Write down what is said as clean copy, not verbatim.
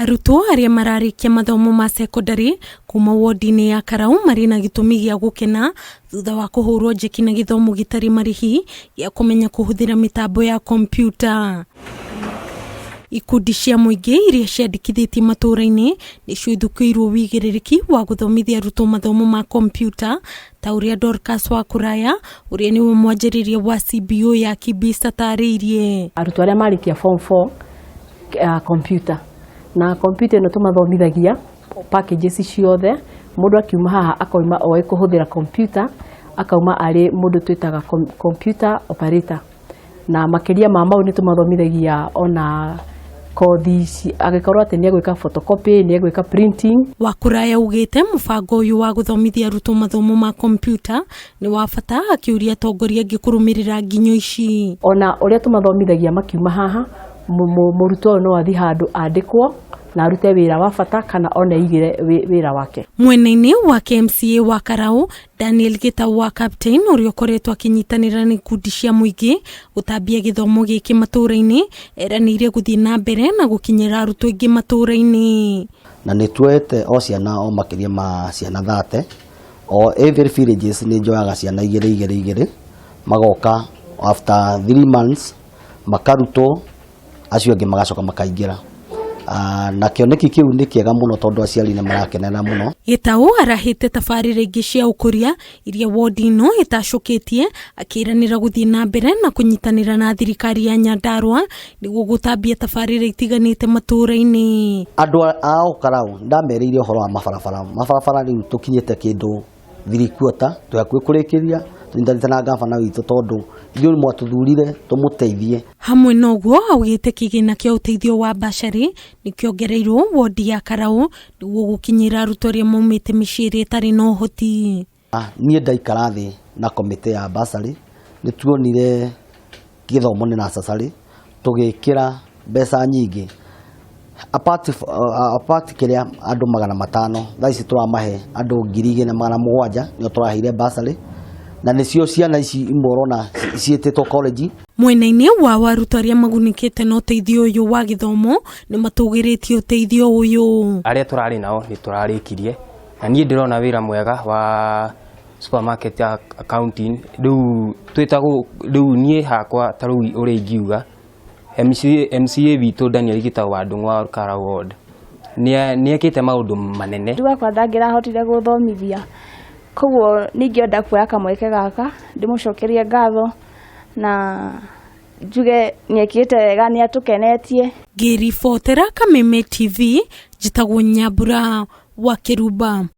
Arutwo aria mararikia mathomo ma secondary kuma wodi-ini ya Karau mari na gitumi gia gukena thutha wa kuhurwo njeki na githomo gitari marihi ya kumenya kuhuthira mitambo ya kompyuta. Ikundi cia muingi iria ciandikithitie matura-ini nicio ithukiirwo wigiririki wa guthomithia arutwo mathomo ma kompyuta ta uria Dorcas wa Kuraya uria niwe mwanjiriria wa CBO ya Kibisa tariirie. Arutwo aria marikia form 4 kompyuta na kompyuta ino tumathomithagia packages ciothe mundu akiuma haha akauma oe kuhuthira kompyuta akauma ari mundu twitaga computer operator na makiria ma mau ni tumathomithagia ona kothi agikorwo ati ni gwika photocopy ni gwika printing. Wakuraya ugite mubango uyu wa guthomithia arutwo mathomo ma kompyuta ni wa bata akiuria atongoria ngikurumirira nginyo ici. Ona uria tumathomithagia makiuma haha murutwo no athi handu andikwo na arute wira wa bata kana ona igire wira wake. Mwene-ini wa KMCA wa Karau Daniel Gitau wa Captain uria koretwo akinyitanira na ikundi cia muingi gutambia githomo giki matura-ini eranire guthii na mbere na gukinyira arutwo ingi matura-ini. Na nitwete o ciana o makiria ma ciana 30 o every villages ni njoyaga ciana igire magoka after 3 months makarutwo acio angi magacoka makaingira. Na kioneki kiu ni kiega muno tondu aciari ni marakenera muno. Gitau arahite tabarire ingi cia ukuria iria wodi ino itashukitie akiranira guthii na mbere na kunyitanira na thirikari ya Nyandarua niguo gutambia tabarire itiganite matura-ini. Andu ao Karau ndamerire uhoro wa mabarabara riu tukinyite kindu 3 quarter twakwe kurikiria twindanite na gavana witu tondu ithuĩ mwatuthurire tumuteithie. Hamwe noguo augite kigina kia uteithio wa bashari nikiongereirwo wodi ya Karau niguo gukinyira arutwo aria maumite miciri itari na uhoti. Nie ndaikara thi na komite ya bashari nituonire githomo ni necessary tugikira mbeca nyingi apart kiria andu 500 thaici turamahe andu 2,700 nio turahire bashari na nicio ciana ici imorona cietetwo college. Mwena-ini wa arutwo aria magunikite na uteithio uyu wa githomo ni matugiritie uteithio uyu. Aria turari nao ni turarikirie na nie ndirona wira mwega wa supermarket ya accounting riu twitago riu nie hakwa tarui uri ingiuga MCA witu Daniel Gitau wa Ndung'u wa Karau ward ni ekite maundu manene ndiwa kwa ndangira hotire guthomithia koguo ningienda kuoya kamweke gaka ndimucokerie ngatho na njuge niekite wega ni atukenetie. Ngiribotera Kameme TV njitagwo Nyambura wa Kiruba.